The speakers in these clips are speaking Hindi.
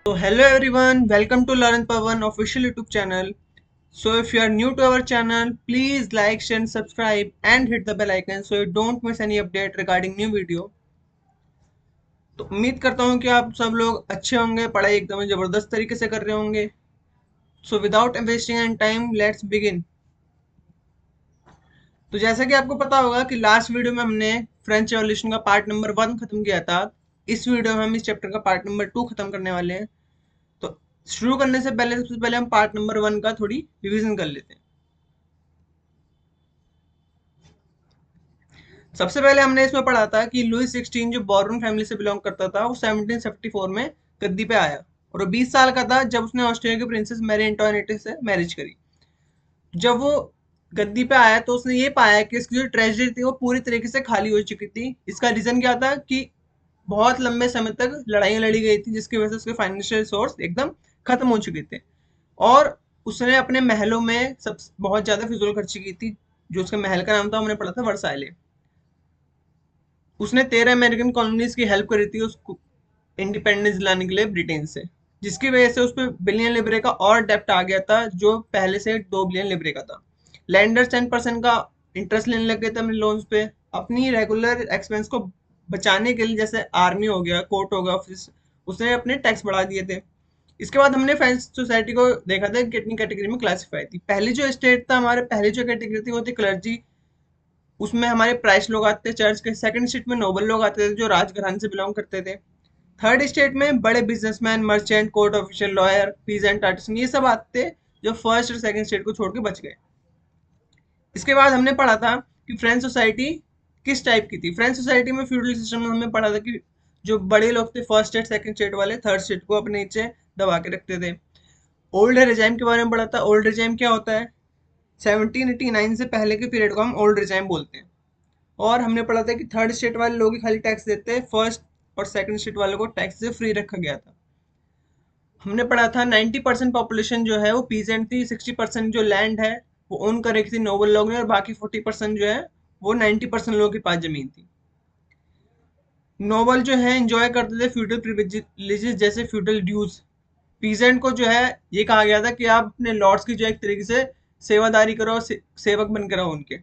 So hello everyone, welcome to Lauren Pawan official YouTube channel. So if you are new to our channel, please like, share and subscribe and hit the bell icon so you don't miss any update regarding new video. तो उम्मीद करता हूँ कि आप सब लोग अच्छे होंगे, पढ़ाई एकदम जबरदस्त तरीके से कर रहे होंगे. So without wasting any time, let's begin. तो जैसा कि आपको पता होगा कि लास्ट वीडियो में हमने फ्रेंच रेवोल्यूशन का पार्ट नंबर 1 खत्म किया था. इस वीडियो में हम इस चैप्टर का पार्ट नंबर 2 खत्म करने वाले हैं. तो शुरू करने से पहले सबसे पहले हम पार्ट नंबर 1 का थोड़ी रिवीजन कर लेते हैं. सबसे पहले हमने इसमें पढ़ा था कि लुई 16 जो बॉर्बन फैमिली से बिलोंग करता था वो 1774 में गद्दी पे आया और वो 20 साल का था जब उसने ऑस्ट्रेलिया की प्रिंसेस मैरी एंटोनेट से मैरिज करी. जब वो गद्दी पे आया तो उसने ये पाया कि इसकी जो ट्रेजरी थी वो पूरी तरीके से खाली हो चुकी थी. इसका रीजन क्या था कि बहुत लंबे समय तक लड़ाइयाँ लड़ी गई थी जिसकी वजह से उसके फाइनेंशियल सोर्स एकदम खत्म हो चुके थे और उसने अपने महलों में सब बहुत ज्यादा फिजूल खर्ची की थी. जो उसके महल का नाम था हमने पढ़ा था वर्साइले. उसने 13 अमेरिकन कॉलोनीज की हेल्प करी थी उसको इंडिपेंडेंस दिलाने के लिए ब्रिटेन से, जिसकी वजह से उस पर बिलियन लिबरे का और डेप्ट आ गया था जो पहले से 2 बिलियन लिबरे का था. लैंडर्स 10% का इंटरेस्ट लेने लग गए थे अपने लोन्स पे. अपनी रेगुलर एक्सपेंस को बचाने के लिए जैसे आर्मी हो गया, कोर्ट हो गया, ऑफिस, उसने अपने टैक्स बढ़ा दिए थे. इसके बाद हमने फ्रेंच सोसाइटी को देखा था कितनी कैटेगरी में क्लासिफाई थी. पहली जो स्टेट था हमारे, पहली जो कैटेगरी थी वो थी क्लर्जी. उसमें हमारे प्राइस लोग आते थे चर्च के. सेकंड स्टेट में नोबल लोग आते थे जो राजघराने से बिलोंग करते थे. थर्ड स्टेट में बड़े businessman, merchant, court official, lawyer, peasant, artisan, ये सब आते थे जो फर्स्ट और सेकंड स्टेट को छोड़ के बच गए. इसके बाद हमने पढ़ा था कि फ्रेंच सोसाइटी किस टाइप की थी. फ्रेंच सोसाइटी में फ्यूडल सिस्टम में हमने पढ़ा था कि जो बड़े लोग थे फर्स्ट स्टेट सेकंड स्टेट वाले, थर्ड स्टेट को अपने नीचे दबा के रखते थे. ओल्ड रिजाइम के बारे में पढ़ा था. ओल्ड रिजाइम क्या होता है? 1789 से पहले के पीरियड को हम ओल्ड रिजाइम बोलते हैं. और हमने पढ़ा था कि थर्ड स्टेट वाले लोग ही खाली टैक्स देते हैं, फर्स्ट और सेकंड स्टेट वालों को टैक्स से फ्री रखा गया था. हमने पढ़ा था 90% पॉपुलेशन जो है वो पीजेंट थी. 60% जो लैंड है वो ओन कर रखी थी नोबल लोग ने और बाकी 40% जो है वो 90% लोगों के पास जमीन थी. नोबल जो है एंजॉय करते थे फ्यूडल प्रिविलेजेस जैसे फ्यूडल ड्यूज. पीजेंट को जो है ये कहा गया था कि आप अपने लॉर्ड्स की जो एक तरीके से सेवादारी करो, सेवक बन कर रहो उनके.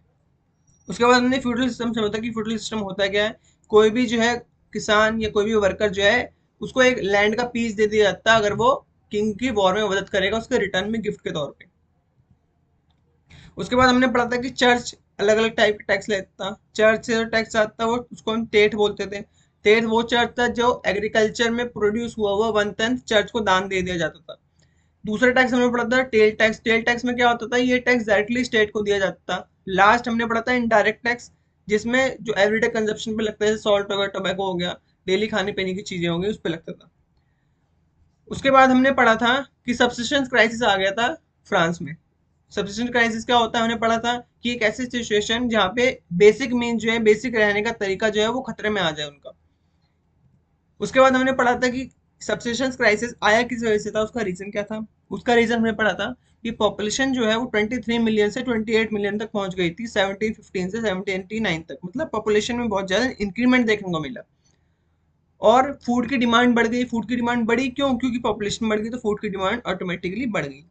उसके बाद हमने फ्यूडल सिस्टम समझा कि फ्यूडल सिस्टम होता क्या है. कोई भी जो है किसान या कोई भी वर्कर जो है उसको एक लैंड का पीस दे दिया जाता है अगर वो किंग की वॉर में मदद करेगा उसके रिटर्न में गिफ्ट के तौर पे. उसके बाद हमने पढ़ा था कि चर्च अलग अलग टाइप का टैक्स लेता था. चर्च से जो टैक्स आता था वो उसको हम टेट बोलते थे. टेट वो चर्च था जो एग्रीकल्चर में प्रोड्यूस हुआ हुआ 1/10 चर्च को दान दे दिया जाता था. दूसरा टैक्स हमने पढ़ा था टेल टैक्स. टेल टैक्स में क्या होता था? ये टैक्स डायरेक्टली स्टेट को दिया जाता था. लास्ट हमने पढ़ा था इनडायरेक्ट टैक्स, जिसमें जो एवरीडे कंजप्शन पे लगता है, सॉल्ट हो गया, टोबैको हो गया, डेली खाने पीने की चीजें हो गई, उस पर लगता था. उसके बाद हमने पढ़ा था कि सब्सिस्टेंस क्राइसिस आ गया था फ्रांस में. सब्सिस्टेंस क्राइसिस क्या होता है हमने पढ़ा था कि एक ऐसी सिचुएशन जहाँ पे बेसिक मीन जो है, बेसिक रहने का तरीका जो है वो खतरे में आ जाए उनका. उसके बाद हमने पढ़ा था कि सब्सिस्टेंस क्राइसिस आया किस वजह से था, उसका रीजन क्या था. उसका रीजन हमने पढ़ा था कि पॉपुलेशन जो है वो 23 मिलियन से 28 मिलियन तक पहुंच गई थी 1715 से 1789 तक. मतलब पॉपुलेशन में बहुत ज्यादा इंक्रीमेंट देखने को मिला और फूड की डिमांड बढ़ गई. फूड की डिमांड बढ़ी क्यों? क्योंकि पॉपुलेशन बढ़ गई तो फूड की डिमांड ऑटोमेटिकली बढ़ गई.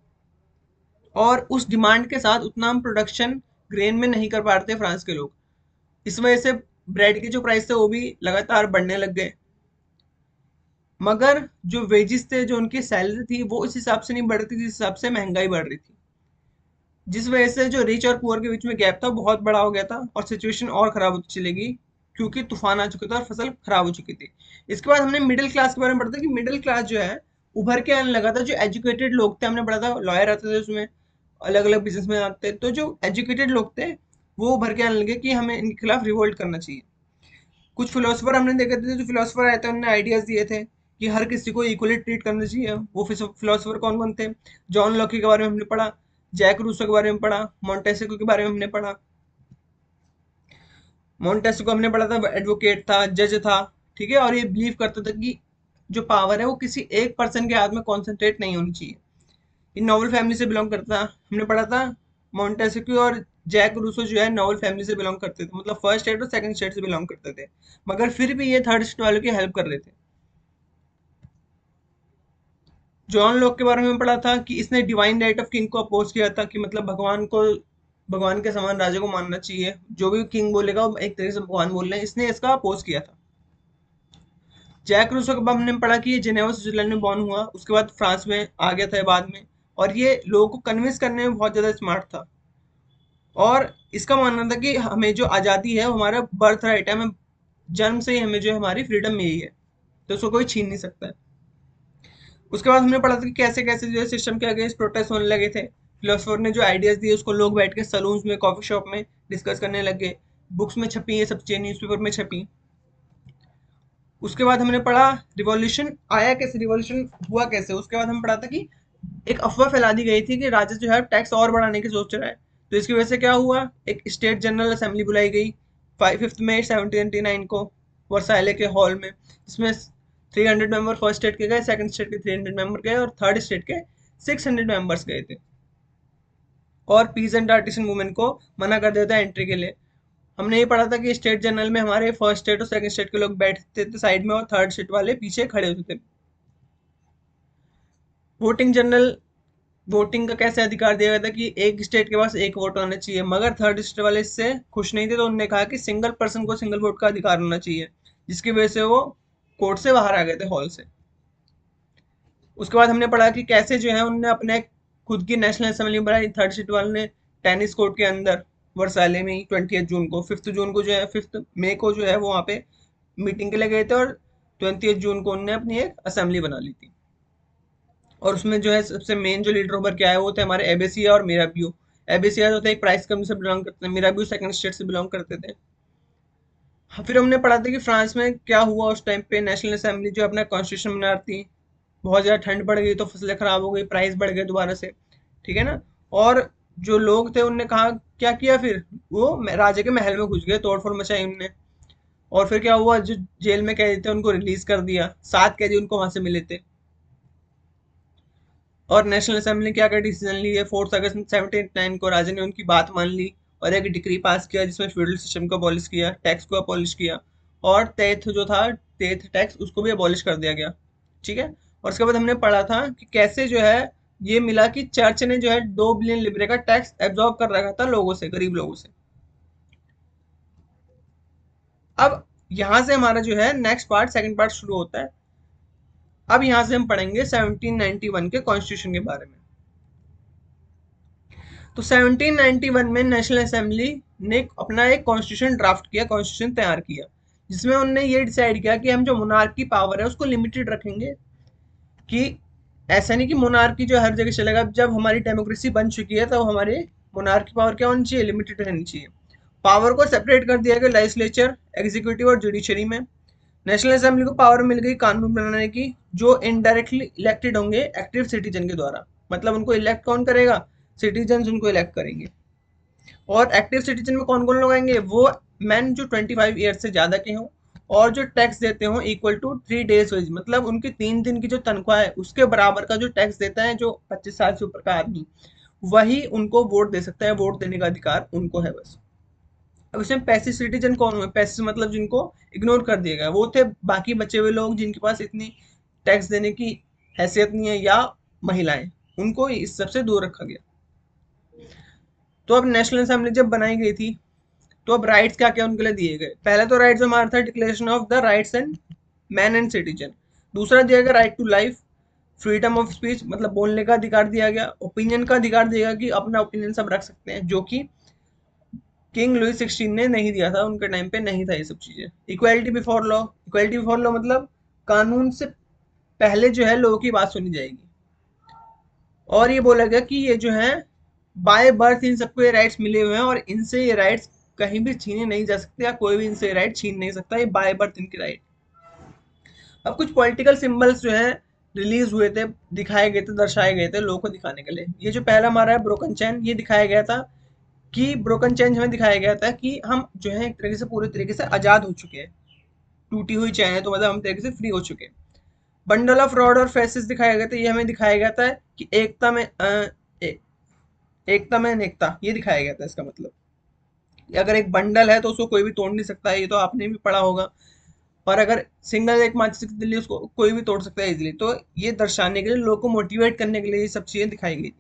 और उस डिमांड के साथ उतना हम प्रोडक्शन ग्रेन में नहीं कर पा रहे थे फ्रांस के लोग. इस वजह से ब्रेड के जो प्राइस थे वो भी लगातार बढ़ने लग गए. मगर जो वेजेस थे, जो उनकी सैलरी थी, वो उस हिसाब से नहीं बढ़ रही थी जिस हिसाब से महंगाई बढ़ रही थी. जिस वजह से जो रिच और पुअर के बीच में गैप था बहुत बड़ा हो गया था और सिचुएशन और खराब होती चलेगी क्योंकि तूफान आ चुके थे और फसल खराब हो चुकी थी. इसके बाद हमने मिडिल क्लास के बारे में पढ़ा था कि मिडिल क्लास जो है उभर के आने लगा था. जो एजुकेटेड लोग थे, हमने पढ़ा था लॉयर आते थे उसमें, अलग अलग बिजनेस में आते थे. तो जो एजुकेटेड लोग थे वो उभर के आने लगे कि हमें इनके खिलाफ रिवोल्ट करना चाहिए. कुछ फिलोसफर हमने देखे थे. जो फिलोसफर आए थे उन्होंने आइडियाज दिए थे कि हर किसी को इक्वली ट्रीट करना चाहिए. वो फिलोसफर कौन कौन थे? जॉन लॉकी के बारे में हमने पढ़ा, जैक रूसो के बारे में पढ़ा, मोंटेस्क्यू के बारे में हमने पढ़ा. मोंटेस्क्यू को हमने पढ़ा था एडवोकेट था, जज था, ठीक है, और ये बिलीव करता था कि जो पावर है वो किसी एक पर्सन के हाथ में कॉन्सेंट्रेट नहीं होनी चाहिए. ये नोबल फैमिली से बिलोंग करता था. हमने पढ़ा था मोंटेस्क्यू और जैक रूसो जो है नोबल फैमिली से बिलोंग करते थे, मतलब फर्स्ट स्टेट और सेकंड स्टेट से बिलोंग करते थे, मगर फिर भी ये थर्ड स्टेट वालों की हेल्प कर रहे थे. जॉन लॉक के बारे में पढ़ा था कि इसने डिवाइन राइट ऑफ किंग को अपोज किया था, कि मतलब भगवान के समान राजा को मानना चाहिए, जो भी किंग बोलेगा वो एक तरीके से भगवान बोल रहे हैं, इसने इसका अपोज किया था। जैक रूसो के बाद हमने पढ़ा कि ये जिनेवा स्विट्जरलैंड में बॉर्न हुआ, उसके बाद फ्रांस में आ गया था बाद में, और ये लोगों को कन्विंस करने में बहुत ज्यादा स्मार्ट था। और इसका मानना था कि हमें जो आज़ादी है वो हमारा बर्थ राइट है, हमें जन्म से ही हमें जो हमारी फ्रीडम मिली है, तो उसको कोई छीन नहीं सकता है। उसके बाद हमने पढ़ा था कि कैसे कैसे जो है सिस्टम के अगेंस्ट प्रोटेस्ट होने लगे थे, फिलोसफर ने जो आइडियाज दिए उसको लोग बैठ के सलून्स में, कॉफी शॉप में डिस्कस करने लगे, बुक्स में छपी, ये सब चीजें न्यूज़पेपर में छपी। उसके बाद हमने पढ़ा रिवॉल्यूशन आया कैसे, रिवॉल्यूशन हुआ कैसे। उसके बाद हम पढ़ा था कि एक अफवाह फैला दी गई थी कि राजा जो है टैक्स और बढ़ाने की सोच रहा है, तो इसकी वजह से क्या हुआ, एक स्टेट जनरल असेंबली बुलाई गई 5 मई 1799 को वर्साइले के हॉल में, जिसमें 300 मेंबर फर्स्ट स्टेट के गए, सेकंड स्टेट के 300 मेंबर गए, और थर्ड स्टेट के 600 मेंबर्स गए थे। और पीस एंड आर्टिसन मूवमेंट को मना कर देता है एंट्री के लिए। हमने ये पढ़ा था कि स्टेट जनरल में हमारे फर्स्ट स्टेट और सेकंड स्टेट के लोग बैठते थे साइड में, और थर्ड स्टेट वाले पीछे खड़े होते थे। वोटिंग जनरल वोटिंग का कैसे अधिकार दिया गया था कि एक स्टेट के पास एक वोट होना चाहिए, मगर थर्ड स्टेट वाले इससे खुश नहीं थे, तो उन्होंने कहा कि सिंगल पर्सन को सिंगल वोट का अधिकार होना चाहिए, जिसकी वजह से वो कोर्ट से बाहर आ गए थे, हॉल से। उसके बाद हमने पढ़ा कि कैसे जो है उन्होंने अपने खुद की नेशनल असेंबली बनाई, थर्ड स्टेट वाले ने टेनिस कोर्ट के अंदर वर्साले में ही 20 जून को, 5 जून को जो है 5 मई को जो है वो वहाँ पे मीटिंग के लिए गए थे, और 20 जून को उन्होंने अपनी एक असेंबली बना ली थी। और उसमें जो है सबसे मेन जो लीडर उभर के आए वो थे हमारे एबेसिया और मिराबियो। एबेसिया जो थे एक प्राइस कंपनी से बिलोंग करते हैं, मिराबियो सेकंड स्टेट से बिलोंग करते थे। हाँ, फिर हमने पढ़ा था कि फ्रांस में क्या हुआ उस टाइम पे, नेशनल असेंबली जो अपना कॉन्स्टिट्यूशन बना रही थी, बहुत ज़्यादा ठंड पड़ गई तो फसलें खराब हो गई, प्राइस बढ़ गए दोबारा से, ठीक है ना। और जो लोग थे उनने कहा, क्या किया फिर, वो राजा के महल में घुस गए, तोड़फोड़ मचाई उनने। और फिर क्या हुआ, जो जेल में कैदी थे उनको रिलीज कर दिया, 7 कैदी उनको वहां से मिले थे। और नेशनल असेंबली ने क्या क्या डिसीजन लिए, 4 अगस्त 1789 को राजा ने उनकी बात मान ली, और एक डिक्री पास किया जिसमें फ्यूडल सिस्टम को अबॉलिश किया, टैक्स को अबॉलिश किया, और टेथ जो था, टेथ टैक्स उसको भी अबॉलिश कर दिया गया, ठीक है। और उसके बाद हमने पढ़ा था कि कैसे जो है ये मिला कि चर्च ने जो है 2 बिलियन लिब्रे का टैक्स एब्जॉर्ब कर रखा था लोगों से, गरीब लोगों से। अब यहाँ से हमारा जो है नेक्स्ट पार्ट, सेकंड पार्ट शुरू होता है। अब यहाँ से हम पढ़ेंगे 1791 के कॉन्स्टिट्यूशन के बारे में। तो 1791 में नेशनल असेंबली ने अपना एक कॉन्स्टिट्यूशन ड्राफ्ट किया, कॉन्स्टिट्यूशन तैयार किया, जिसमें उन्होंने ये डिसाइड किया कि हम जो मोनार्क की पावर है उसको लिमिटेड रखेंगे, कि ऐसा नहीं कि मोनार्की जो हर जगह चलेगा। जब हमारी डेमोक्रेसी बन चुकी है तो हमारे मोनार्क की पावर क्या होनी चाहिए, लिमिटेड रहनी चाहिए। पावर को सेपरेट कर दिया गया लेजिस्लेचर, एग्जीक्यूटिव और जुडिशरी में। नेशनल असेंबली को पावर मिल गई कानून बनाने की, जो इनडायरेक्टली इलेक्टेड होंगे एक्टिव सिटीजन के द्वारा, मतलब उनको इलेक्ट कौन करेगा, सिटीजन उनको इलेक्ट करेंगे। और एक्टिव सिटीजन में कौन कौन लोग आएंगे, वो मैन जो 25 ईयर से ज्यादा के हों, और जो टैक्स देते हो इक्वल टू 3 डेज वेज, मतलब उनकी 3 दिन की जो तनख्वाह है उसके बराबर का जो टैक्स देता है, जो 25 साल से ऊपर का आदमी, वही उनको वोट दे सकता है, वोट देने का अधिकार उनको है बस। अब इसमें पैसिव सिटीजन कौन हुए, पैसिव मतलब जिनको इग्नोर कर दिया गया, वो थे बाकी बचे हुए लोग जिनके पास इतनी टैक्स देने की हैसियत नहीं है, या महिलाएं, उनको इस सबसे दूर रखा गया। तो अब नेशनल असेंबली जब बनाई गई थी, तो अब राइट्स क्या क्या उनके लिए दिए गए। पहला तो राइट्स हमारा था declaration of the rights and man and citizen. दूसरा दिया गया right to life, freedom of speech, मतलब बोलने का अधिकार दिया गया, ओपिनियन का अधिकार दिया गया कि अपना ओपिनियन सब रख सकते हैं, जो कि किंग लुइस 16 ने नहीं दिया था, उनके टाइम पे नहीं था ये सब चीजें। Equality before law, equality before law मतलब कानून से पहले जो है लोगों की बात सुनी जाएगी। और ये बोला गया कि ये जो है बाय बर्थ इन सबको ये राइट्स मिले हुए हैं, और इनसे ये राइट्स कहीं भी छीने नहीं जा सकते, या कोई भी इनसे राइट छीन नहीं सकता, ये बाय बर्थ इनकी राइट। अब कुछ पॉलिटिकल सिंबल्स जो है रिलीज हुए थे, दिखाए गए थे, दर्शाए गए थे लोगों को दिखाने के लिए। ये जो पहला हमारा है ब्रोकन चैन, ये दिखाया गया था कि ब्रोकन चैन हमें दिखाया गया था कि हम जो है एक तरीके से पूरे तरीके से आजाद हो चुके हैं, टूटी हुई चैन है तो मतलब हम तरीके से फ्री हो चुके हैं। बंडल ऑफ रॉड और फेसिस दिखाया गया था, ये हमें दिखाया गया था कि एकता में अनेकता, ये दिखाया गया था। इसका मतलब कि अगर एक बंडल है तो उसको कोई भी तोड़ नहीं सकता है, ये तो आपने भी पढ़ा होगा। और अगर सिंगल एक माचिस की तिल्ली उसको कोई भी तोड़ सकता है इजीली। तो ये दर्शाने के लिए, लोगों को मोटिवेट करने के लिए ये सब चीजें दिखाई गई।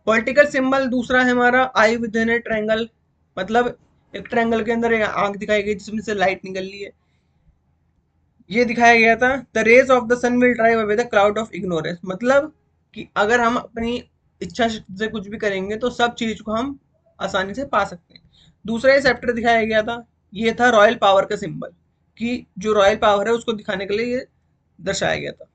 पॉलिटिकल सिंबल दूसरा है हमारा आई विद इन ए ट्रायंगल, मतलब एक ट्रायंगल के अंदर एक आंख दिखाई गई जिसमें से लाइट निकल रही है। ये दिखाया गया था the rays of the sun will drive away the cloud of ignorance, मतलब कि अगर हम अपनी इच्छा शक्ति से कुछ भी करेंगे तो सब चीज को हम आसानी से पा सकते हैं। दूसरा ये चैप्टर दिखाया गया था, ये था रॉयल पावर का सिंबल, कि जो रॉयल पावर है उसको दिखाने के लिए ये दर्शाया गया था।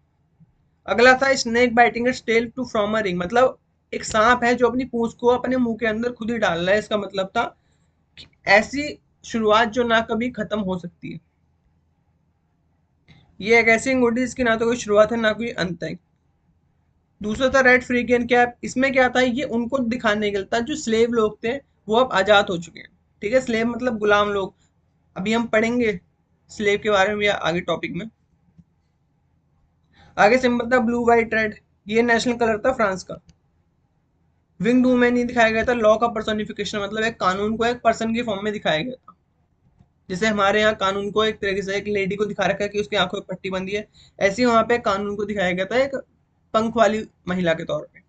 अगला था snake biting its tail to from a ring, मतलब एक सांप है जो अपनी पूंछ को अपने मुंह के अंदर खुद ही डाल रहा है। इसका मतलब था कि ऐसी शुरुआत जो ना कभी खत्म हो सकती है। ये एक ऐसी अंगूठी जिसकी ना तो कोई शुरुआत है ना कोई अंत है। दूसरा था रेड फ्रीगियन कैप, इसमें क्या था, ये उनको दिखाने के लिए था जो स्लेव लोग थे वो अब आजाद हो चुके हैं। ठीक है, स्लेव मतलब गुलाम लोग। अभी हम पढ़ेंगे स्लेव के बारे में या आगे टॉपिक में। आगे सिंबल था ब्लू व्हाइट रेड, ये नेशनल कलर था फ्रांस का। विंग्ड वुमेन ये दिखाया गया था लॉ का पर्सोनिफिकेशन, मतलब एक कानून को एक पर्सन की फॉर्म में दिखाया गया था। जैसे हमारे यहाँ कानून को एक तरीके से एक लेडी को दिखा रखा है कि उसकी आंखों में पट्टी बंधी है, ऐसे ही वहां पे कानून को दिखाया गया था एक पंख वाली महिला के तौर पे।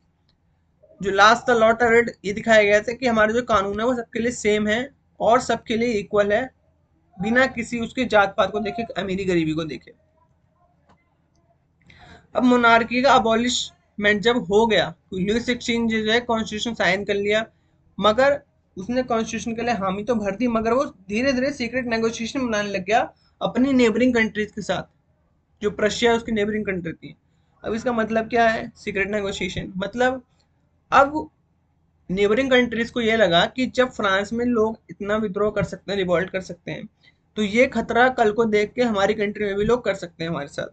जो लास्ट था लॉ रेड, ये दिखाया गया था कि हमारे जो कानून है वो सबके लिए सेम है और सबके लिए इक्वल है, बिना किसी उसके जात पात को देखे, अमीरी गरीबी को देखे। अब मोनार्की का अबॉलिशमेंट जब हो गया तो लुई 16 जो है कॉन्स्टिट्यूशन साइन कर लिया, मगर उसने कॉन्स्टिट्यूशन के लिए हामी तो भर दी, मगर वो धीरे धीरे सीक्रेट नेगोशिएशन बनाने लग गया अपनी नेबरिंग कंट्रीज के साथ। जो प्रशिया उसकी नेबरिंग कंट्री थी। अब इसका मतलब क्या है सीक्रेट नेगोशिएशन, मतलब अब नेबरिंग कंट्रीज को ये लगा कि जब फ्रांस में लोग इतना विद्रोह कर सकते हैं, रिवॉल्ट कर सकते हैं, तो ये खतरा कल को देख के हमारी कंट्री में भी लोग कर सकते हैं हमारे साथ।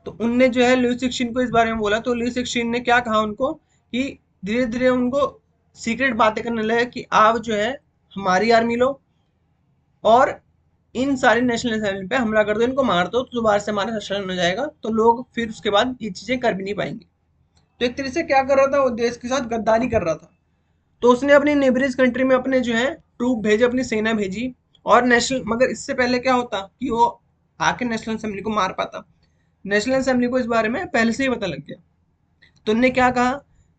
तो उनने जो है लुई 16 को इस बारे में बोला, तो लुई 16 ने क्या कहा उनको कि धीरे धीरे उनको सीक्रेट बातें करने लगे कि आप जो है हमारी आर्मी लो और इन सारी नेशनल असेंबली पे हमला कर दो, इनको मार दो, तो दोबारा से हमारा शासन हो जाएगा, तो लोग फिर उसके बाद ये चीजें कर भी नहीं पाएंगे। तो एक तरह से क्या कर रहा था, वो देश के साथ गद्दारी कर रहा था। तो उसने अपनी नेबरीज कंट्री में अपने जो है ट्रूप भेजे, अपनी सेना भेजी, और नेशनल, मगर इससे पहले क्या होता कि वो आके नेशनल असेंबली को मार पाता। नेशनल असेंबली को इस बारे में पहले से ही पता लग गया, तो उनने क्या कहा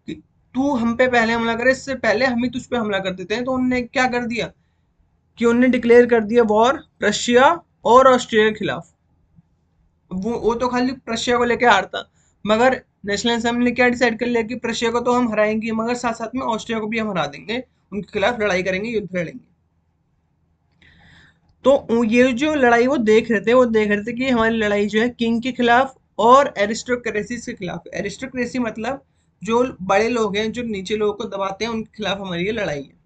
कि तू हम पे पहले हमला करे, इससे पहले हम ही तुझ पे हमला कर देते हैं। तो उनने क्या कर दिया कि उनने डिक्लेयर कर दिया वॉर रशिया और ऑस्ट्रिया के खिलाफ। वो तो खाली प्रशिया को लेके हारता, मगर नेशनल असेंबली ने क्या डिसाइड कर लिया कि प्रशिया को तो हम हराएंगे, मगर साथ साथ में ऑस्ट्रिया को भी हम हरा देंगे, उनके खिलाफ लड़ाई करेंगे, युद्ध लड़ेंगे। तो ये जो लड़ाई वो देख रहे थे, वो देख रहे थे कि हमारी लड़ाई जो है किंग के खिलाफ और एरिस्टोक्रेसी के खिलाफ। एरिस्टोक्रेसी मतलब जो बड़े लोग हैं जो नीचे लोगों को दबाते हैं, उनके खिलाफ हमारी ये लड़ाई है।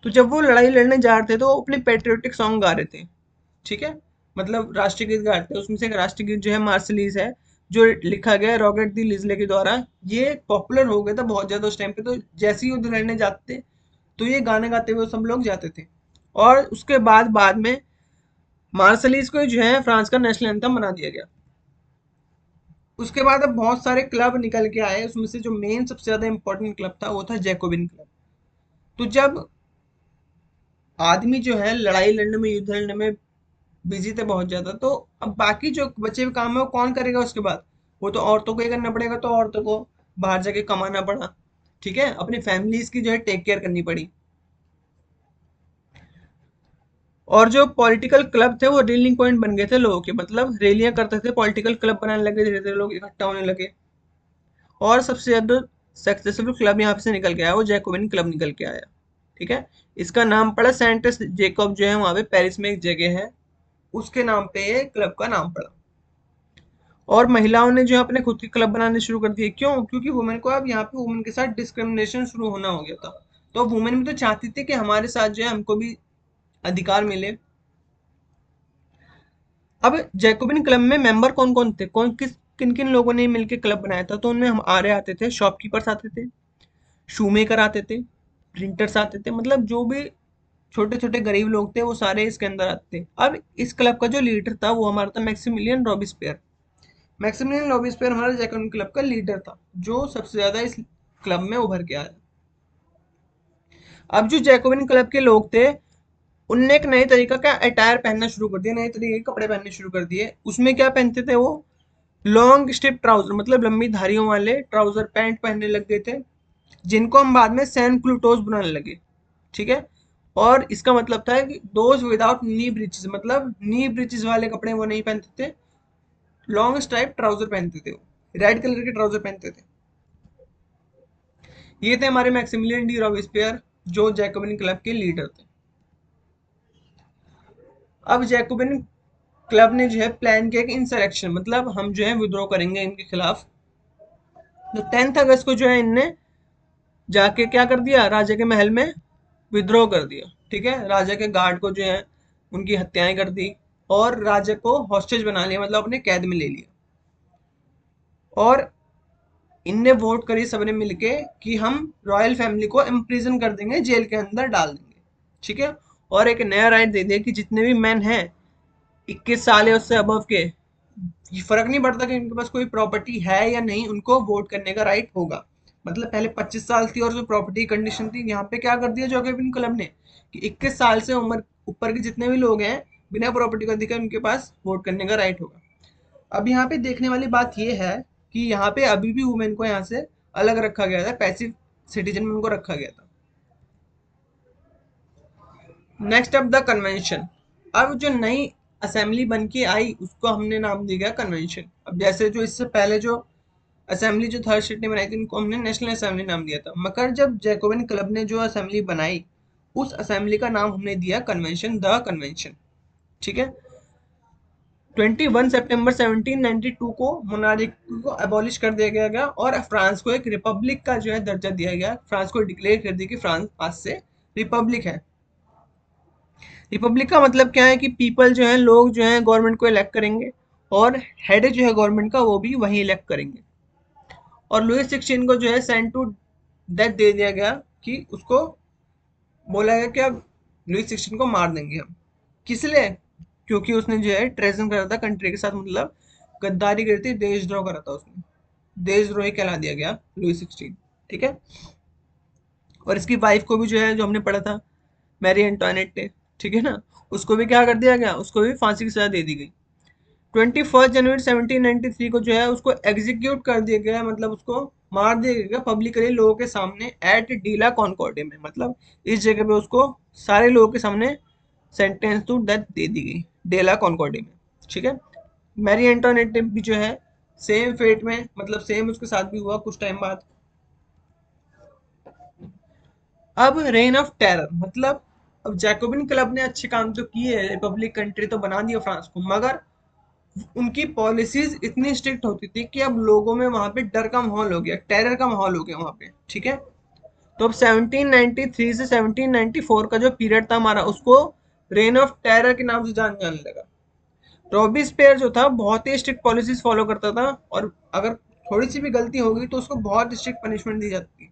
तो जब वो लड़ाई लड़ने जा रहे थे तो वो अपने पेट्रियोटिक सॉन्ग गा रहे थे। ठीक है, मतलब राष्ट्रीय गीत गा रहे थे। उसमें से एक राष्ट्रीय गीत जो है मार्सलीज है, जो लिखा गया है रॉबर्ट दी लिजले के द्वारा। ये पॉपुलर हो गया था बहुत ज्यादा उस टाइम पे, तो जैसे ही युद्ध लड़ने जाते तो ये गाने गाते हुए सब लोग जाते थे। और उसके बाद बाद में मार्सलीज को जो है फ्रांस का नेशनल एंथम बना दिया गया। उसके बाद अब बहुत सारे क्लब निकल के आए, उसमें से जो मेन सबसे ज्यादा इंपॉर्टेंट क्लब था वो था जैकोबिन क्लब। तो जब आदमी जो है लड़ाई लड़ने में, युद्ध लड़ने में बिजी थे बहुत ज्यादा, तो अब बाकी जो बचे हुए काम है वो कौन करेगा उसके बाद? वो तो औरतों को ही करना पड़ेगा, तो औरतों को बाहर जाके कमाना पड़ा। ठीक है, अपनी फैमिलीज की जो है टेक केयर करनी पड़ी। और जो पॉलिटिकल क्लब थे वो रीलिंग पॉइंट बन गए थे लोगों के, मतलब रैलियां करते थे, पॉलिटिकल क्लब बनाने लगे, धीरे धीरे लोग इकट्ठा होने लगे। और सबसे ज्यादा सक्सेसफुल क्लब यहाँ से निकल के आया, वो जैकोबिन क्लब निकल के आया। ठीक है, इसका नाम पड़ा सेंट जेकब, जो है वहां पे पेरिस में एक जगह है, उसके नाम पे ये क्लब का नाम पड़ा। और महिलाओं ने जो है अपने खुद के क्लब बनाने शुरू कर दिए। क्यों? क्योंकि वुमेन को अब यहाँ पे वुमेन के साथ डिस्क्रिमिनेशन शुरू होना हो गया था। तो वुमेन भी तो चाहती थी कि हमारे साथ जो है हमको भी अधिकार मिले। अब जैकोबिन क्लब में मेंबर कौन कौन थे, कौन किस किन किन लोगों ने मिलकर क्लब बनाया था? तो उनमें हम आर्य आते थे, शॉपकीपर्स आते थे, शूमेकर आते थे, प्रिंटर्स आते थे, मतलब जो भी छोटे छोटे गरीब लोग थे वो सारे इसके अंदर आते थे। अब इस क्लब का जो लीडर था वो हमारा था मैक्सिमिलियन रॉबिस्पियर। मैक्सिमिलियन रॉबिस्पियर हमारा जैकोबिन क्लब का लीडर था, जो सबसे ज्यादा इस क्लब में उभर के आया। अब जो जैकोबिन क्लब के लोग थे उनने एक नए तरीका का अटायर पहनना शुरू कर दिया, नए तरीके के कपड़े पहनने शुरू कर दिए। उसमें क्या पहनते थे वो, लॉन्ग स्ट्रिप ट्राउजर, मतलब लंबी धारियों वाले ट्राउजर पैंट पहनने लग गए थे, जिनको हम बाद में सैन क्लूटोज बनाने लगे। ठीक है। और इसका मतलब था कि दोज विदाउट नी ब्रीचेस, मतलब नी ब्रीचेस वाले कपड़े वो नहीं पहनते थे, लॉन्ग स्ट्राइप ट्राउजर पहनते थे, वो रेड कलर के ट्राउजर पहनते थे। ये थे हमारे मैक्सिमिलियन डी रॉबिस्पियर, जो जैकोबिन क्लब के लीडर थे। अब जैकोबिन क्लब ने जो है प्लान किया कि इंसरेक्शन, मतलब हम जो है विद्रोह करेंगे इनके खिलाफ। तो 10 अगस्त को जो है इनने जाके क्या कर दिया, राजा के महल में विद्रोह कर दिया। ठीक है। राजा के गार्ड को जो है उनकी हत्याएं कर दी, और राजा को हॉस्टेज बना लिया, मतलब अपने कैद में ले लिया। और इनने वोट करी सबने मिलके कि हम रॉयल फैमिली को इम्प्रिजन कर देंगे, जेल के अंदर डाल देंगे। ठीक है। और एक नया राइट दे दिया कि जितने भी मैन हैं 21 साल या उससे अबव के, ये फर्क नहीं पड़ता कि उनके पास कोई प्रॉपर्टी है या नहीं, उनको वोट करने का राइट होगा। मतलब पहले 25 साल थी और जो प्रॉपर्टी कंडीशन थी, यहाँ पे क्या कर दिया जैकोबिन क्लब ने कि 21 साल से उम्र ऊपर के जितने भी लोग हैं बिना प्रॉपर्टी का अधिकार, उनके पास वोट करने का राइट होगा। अब यहाँ पे देखने वाली बात ये है कि यहाँ पे अभी भी वुमेन को यहाँ से अलग रखा गया था, पैसिव सिटीजन में उनको रखा गया था। Next up the convention. अब जो नई असेंबली बन के आई उसको हमने नाम दिया गया कन्वेंशन। अब जैसे जो इससे पहले जो असेंबली जो थर्ड स्टेट ने बनाई थी उनको हमने नेशनल असेंबली नाम दिया था, मगर जब जैकोबिन क्लब ने जो असेंबली बनाई उस असेंबली का नाम हमने दिया कन्वेंशन, द कन्वेंशन। ठीक है। 21 सितंबर 1792 को मोनार्की को अबॉलिश कर दिया गया और फ्रांस को एक रिपब्लिक का जो है दर्जा दिया गया। फ्रांस को डिक्लेयर कर दिया कि फ्रांस आज से रिपब्लिक है। रिपब्लिक का मतलब क्या है कि पीपल जो है, लोग जो है गवर्नमेंट को इलेक्ट करेंगे, और हेड जो है गवर्नमेंट का वो भी वही इलेक्ट करेंगे। और लुइस 16 को जो है सेंट टू डेथ दे दिया गया, कि उसको बोला गया कि अब लुइस 16 को मार देंगे हम। किस लिए? क्योंकि उसने जो है ट्रेजन करा था कंट्री के साथ, मतलब गद्दारी करी थी, देशद्रोह करा था उसने, देशद्रोही कहला दिया गया लुइस 16। ठीक है। और इसकी वाइफ को भी जो है, जो हमने पढ़ा था, मैरी एंटोनेट ने, ठीक है ना, उसको भी क्या कर दिया गया, उसको भी फांसी की सजा दे दी गई। 21 जनवरी 1793 को जो है उसको एग्जीक्यूट कर दिया गया, मतलब उसको मार दिया गया पब्लिकली लोगों के सामने एट डीला कॉनकॉर्डिया में, मतलब इस जगह पे उसको सारे लोगों के सामने सेंटेंस टू डेथ दे दी गई, डेला कॉनकॉर्डिया में। ठीक है। मैरी एंटोनेट भी जो है सेम फेट में, मतलब सेम उसके साथ भी हुआ कुछ टाइम बाद। अब रेन ऑफ टेरर, मतलब अब जैकोबिन क्लब ने अच्छे काम तो किए, रिपब्लिक कंट्री तो बना दिया फ्रांस को, मगर उनकी पॉलिसीज इतनी स्ट्रिक्ट होती थी कि अब लोगों में वहां पे डर का माहौल हो गया, टेरर का माहौल हो गया वहां पे। ठीक है। तो अब 1793 से 1794 का जो पीरियड था हमारा, उसको रेन ऑफ टेरर के नाम से जाने लगा। रॉबिस्पेयर जो था बहुत ही स्ट्रिक्ट पॉलिसीज फॉलो करता था, और अगर थोड़ी सी भी गलती होगी तो उसको बहुत स्ट्रिक्ट पनिशमेंट दी जाती थी।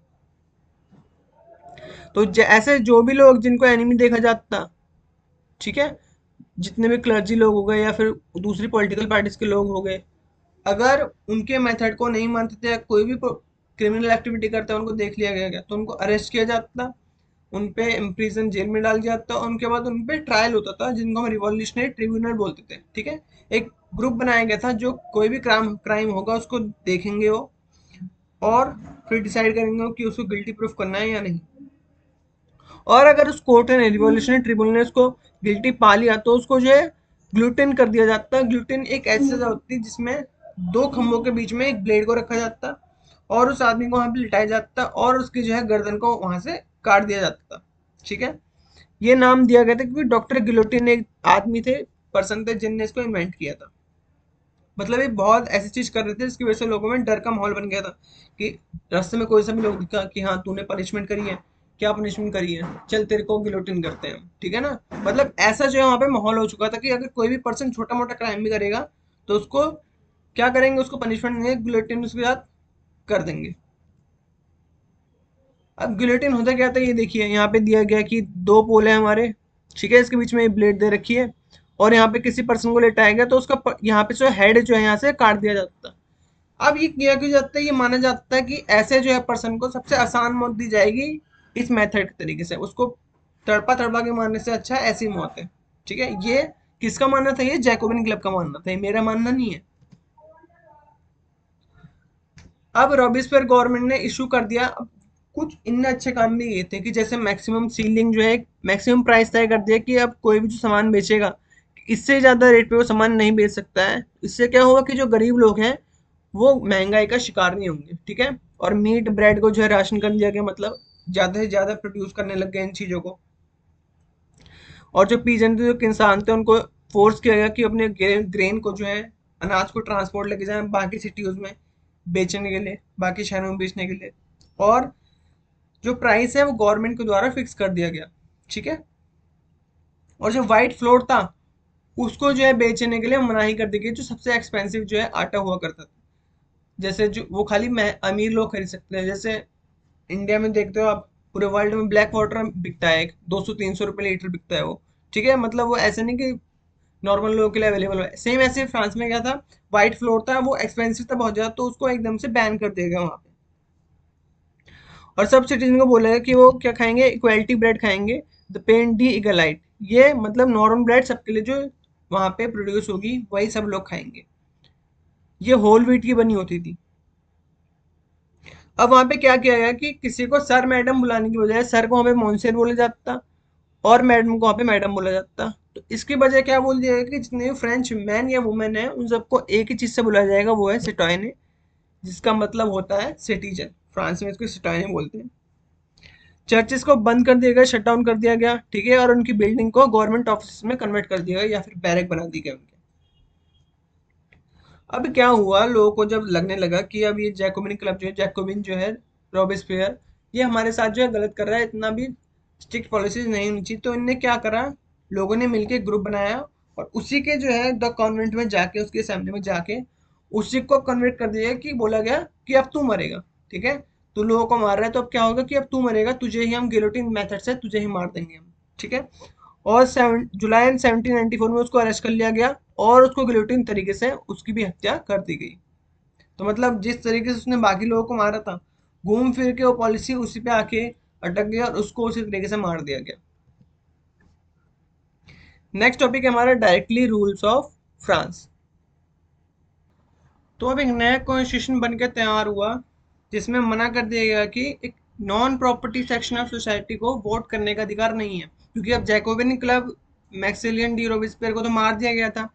तो ऐसे जो भी लोग जिनको एनिमी देखा जाता, ठीक है, जितने भी क्लर्जी लोग हो गए या फिर दूसरी पॉलिटिकल पार्टीज के लोग हो गए, अगर उनके मेथड को नहीं मानते थे, कोई भी क्रिमिनल एक्टिविटी करते हैं उनको देख लिया गया तो उनको अरेस्ट किया जाता, उन पे इम्प्रिजन जेल में डाल दिया जाता, उनके बाद उन पे ट्रायल होता था, जिनको हम रिवॉल्यूशनरी ट्रिब्यूनल बोलते थे। ठीक है। एक ग्रुप बनाया गया था जो कोई भी क्राइम क्राइम होगा उसको देखेंगे वो, और फिर डिसाइड करेंगे कि उसको गिल्टी प्रूफ करना है या नहीं। और अगर उस कोर्ट ने, रिवॉल्यूशनरी ट्रिब्यूनल ने उसको गिल्टी पा लिया तो उसको जो है ग्लूटेन कर दिया जाता। ग्लूटेन एक ऐसी सजा होती है जिसमें दो खंभों के बीच में एक ब्लेड को रखा जाता, और उस आदमी को वहां पे लिटाया जाता, और उसकी जो है गर्दन को वहां से काट दिया जाता था। ठीक है। ये नाम दिया गया था क्योंकि डॉक्टर गिलोटिन एक आदमी थे, पर्सन थे, जिनने इसको इन्वेंट किया था। मतलब ये बहुत ऐसी चीज कर रहे थे जिसकी वजह से लोगों में डर का माहौल बन गया था, कि रास्ते में कोई सा भी लोग दिखा कि हाँ तूने पनिशमेंट करी है, क्या पनिशमेंट करी है, चल तेरे को गिलोटिन करते हैं हम। ठीक है ना। मतलब ऐसा जो है वहाँ पे माहौल हो चुका था कि अगर कोई भी पर्सन छोटा मोटा क्राइम भी करेगा तो उसको क्या करेंगे, उसको पनिशमेंट देंगे, गिलोटिन उसके साथ कर देंगे। अब गिलोटिन होता क्या था, ये देखिए यहाँ पे दिया गया कि दो पोल है हमारे, ठीक है, इसके बीच में ब्लेड दे रखी है, और यहाँ पे किसी पर्सन को लेटाया गया तो उसका यहाँ पे जो हेड जो है यहाँ से काट दिया जाता है। अब ये किया क्यों जाता है, ये माना जाता है कि ऐसे जो है पर्सन को सबसे आसान मौत दी जाएगी इस मेथड के तरीके से, उसको तड़पा तड़पा के मारने से अच्छा ऐसी मौत है। ठीक है, ये किसका मानना था? ये जैकोबिन क्लब का मानना था, ये मेरा मानना नहीं है। अब रॉबिस्पियर गवर्नमेंट ने इशू कर दिया। अब कुछ इनने अच्छे काम भी किए थे कि जैसे मैक्सिमम सीलिंग जो है, मैक्सिमम प्राइस तय कर दिया कि अब कोई भी जो सामान बेचेगा इससे ज्यादा रेट पे वो सामान नहीं बेच सकता है। इससे क्या होगा कि जो गरीब लोग हैं वो महंगाई का शिकार नहीं होंगे। ठीक है, और मीट ब्रेड को जो है राशन कर दिया गया, मतलब ज्यादा से ज्यादा प्रोड्यूस करने लग गए इन चीजों को। और जो पीजेंट जो किसान थे उनको फोर्स किया गया कि अपने ग्रेन को जो है, अनाज को ट्रांसपोर्ट लेके जाएं बाकी सिटीज में बेचने के लिए, बाकी शहरों में बेचने के लिए। और जो प्राइस है वो गवर्नमेंट के द्वारा फिक्स कर दिया गया। ठीक है, और जो व्हाइट फ्लोर था उसको जो है बेचने के लिए मनाही कर दी गई, जो सबसे एक्सपेंसिव जो है आटा हुआ करता था। जैसे जो वो खाली अमीर लोग खरीद सकते हैं। जैसे इंडिया में देखते हो आप, पूरे वर्ल्ड में ब्लैक वाटर बिकता है, 200-300 रुपये लीटर बिकता है वो। ठीक है, मतलब वो ऐसे नहीं कि नॉर्मल लोगों के लिए अवेलेबल है। सेम ऐसे फ्रांस में क्या था, व्हाइट फ्लोर था, वो एक्सपेंसिव था बहुत ज्यादा, तो उसको एकदम से बैन कर दिया गया वहाँ पे। और सब सिटीजन को बोला गया कि वो क्या खाएंगे, इक्वालिटी ब्रेड खाएंगे, द पेन डी इगलाइट। ये मतलब नॉर्मल ब्रेड सबके लिए जो वहाँ पे प्रोड्यूस होगी वही सब लोग खाएंगे। ये होल व्हीट की बनी होती थी। अब वहाँ पे क्या किया गया कि किसी को सर मैडम बुलाने की बजाय सर को वहाँ पे मोनसेर बोला जाता और मैडम को वहाँ पे मैडम बोला जाता। तो इसकी वजह क्या बोल दिया गया कि जितने भी फ्रेंच मैन या वुमेन है उन सबको एक ही चीज से बुलाया जाएगा, वो है सिटोयने, जिसका मतलब होता है सिटीजन। फ्रांस में इसको सिटोयने बोलते हैं। चर्चेस को बंद कर दिया गया, शट डाउन कर दिया गया। ठीक है, और उनकी बिल्डिंग को गवर्नमेंट ऑफिस में कन्वर्ट कर दिया गया या फिर बैरक बना दी गई उनके। अब क्या हुआ, लोगों को जब लगने लगा कि अब ये जैकोबिन क्लब जो है, जैकोबिन जो है, रॉबेस्पियर, ये हमारे साथ जो है गलत कर रहा है, इतना भी स्ट्रिक्ट पॉलिसीज नहीं होनी चाहिए, तो इनने क्या करा, लोगों ने मिलकर ग्रुप बनाया और उसी के जो है द कॉन्वेंट में जाके, उसके सामने में जाके उसी को कन्वर्ट कर दिया कि बोला गया कि अब तू मरेगा। ठीक है, तू लोगों को मार रहा है तो अब क्या होगा कि अब तू मरेगा, तुझे ही हम गिलोटिन मेथड से तुझे ही मार देंगे हम। ठीक है, और जुलाई 1794 में उसको अरेस्ट कर लिया गया और उसको गिलोटिन तरीके से उसकी भी हत्या कर दी गई। तो मतलब जिस तरीके से उसने बाकी लोगों को मारा था, घूम फिर के वो पॉलिसी उसी पे आके अटक गई और उसको उसी तरीके से मार दिया गया। नेक्स्ट टॉपिक है हमारा डायरेक्टली रूल्स ऑफ फ्रांस। तो अब एक नया कॉन्स्टिट्यूशन बन के तैयार हुआ जिसमें मना कर दिया गया कि एक non property section of society को वोट करने का अधिकार नहीं है, क्योंकि अब जैकोबिन क्लब मैक्सिलियन डी रोबिस्पियर को तो मार दिया गया था।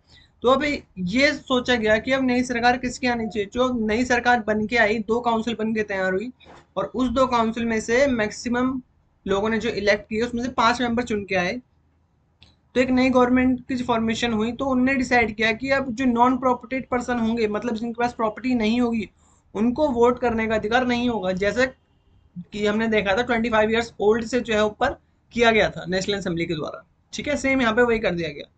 तो अब ये सोचा गया कि अब नई सरकार किसकी आनी चाहिए। जो नई सरकार बन के आई, दो काउंसिल बन के तैयार हुई और उस दो काउंसिल में से मैक्सिमम लोगों ने जो इलेक्ट किए उसमें से 5 मेंबर चुन के आए। तो एक नई गवर्नमेंट की फॉर्मेशन हुई, तो उनने डिसाइड किया कि अब जो नॉन प्रॉपर्टीड पर्सन होंगे, मतलब जिनके पास प्रॉपर्टी नहीं होगी, उनको वोट करने का अधिकार नहीं होगा। जैसे कि हमने देखा था 25 ईयर्स ओल्ड से जो है ऊपर किया गया था नेशनल असेंबली के द्वारा। ठीक है, सेम यहाँ पे वही कर दिया गया।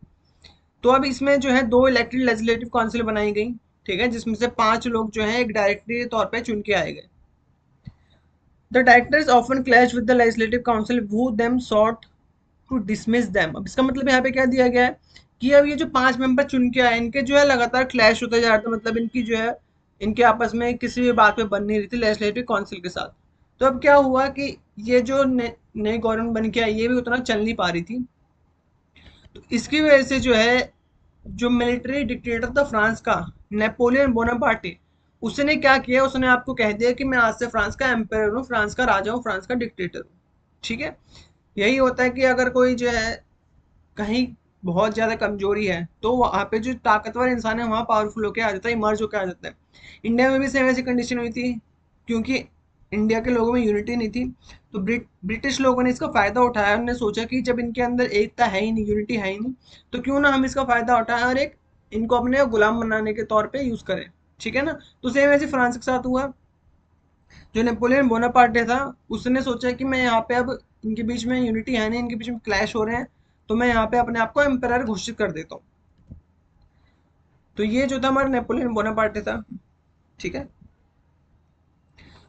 तो अब इसमें जो है दो इलेक्टेड लेजिस्लेटिव काउंसिल बनाई गई। ठीक है, जिसमें से 5 लोग जो है एक डायरेक्टरी के तौर पे चुन के आए गए। The directors often clash with the legislative council who them sought to dismiss them. अब इसका मतलब यहाँ पे क्या दिया गया है कि अब ये जो 5 मेंबर चुन के आए, इनके जो है लगातार क्लैश होता जा रहा था, मतलब इनकी जो है, इनके आपस में किसी भी बात पे बन नहीं रही थी लेजिस्लेटिव काउंसिल के साथ। तो अब क्या हुआ कि ये जो नई गवर्नमेंट बन के आई, ये भी उतना चल नहीं पा रही थी। तो इसकी वजह से जो है, जो मिलिट्री डिक्टेटर था फ्रांस का, नेपोलियन बोनापार्टी, उसने क्या किया, उसने आपको कह दिया कि मैं आज से फ्रांस का एम्पायर हूँ, फ्रांस का राजा हूँ, फ्रांस का डिक्टेटर हूँ। ठीक है, यही होता है कि अगर कोई जो है कहीं बहुत ज्यादा कमजोरी है तो वहां पे जो ताकतवर इंसान है वहां पावरफुल होकर आ जाता है, इमर्ज होकर आ जाता है। इंडिया में भी सेम ऐसी कंडीशन हुई थी, क्योंकि इंडिया के लोगों में यूनिटी नहीं थी। तो ब्रिटिश लोगों ने इसका फायदा उठाया। उन्होंने सोचा कि जब इनके अंदर एकता है ही नहीं, यूनिटी है ही नहीं, तो क्यों ना हम इसका फायदा उठाएं और एक इनको अपने गुलाम बनाने के तौर पे यूज करें। ठीक है ना, तो सेम ऐसे फ्रांस के साथ हुआ। जो नेपोलियन बोनापार्टे था, उसने सोचा कि मैं यहाँ पे अब, इनके बीच में यूनिटी है नहीं, इनके बीच में क्लैश हो रहे हैं, तो मैं यहाँ पे अपने आप को एम्परर घोषित कर देता हूँ। तो ये जो था हमारा नेपोलियन बोनापार्टे था। ठीक है,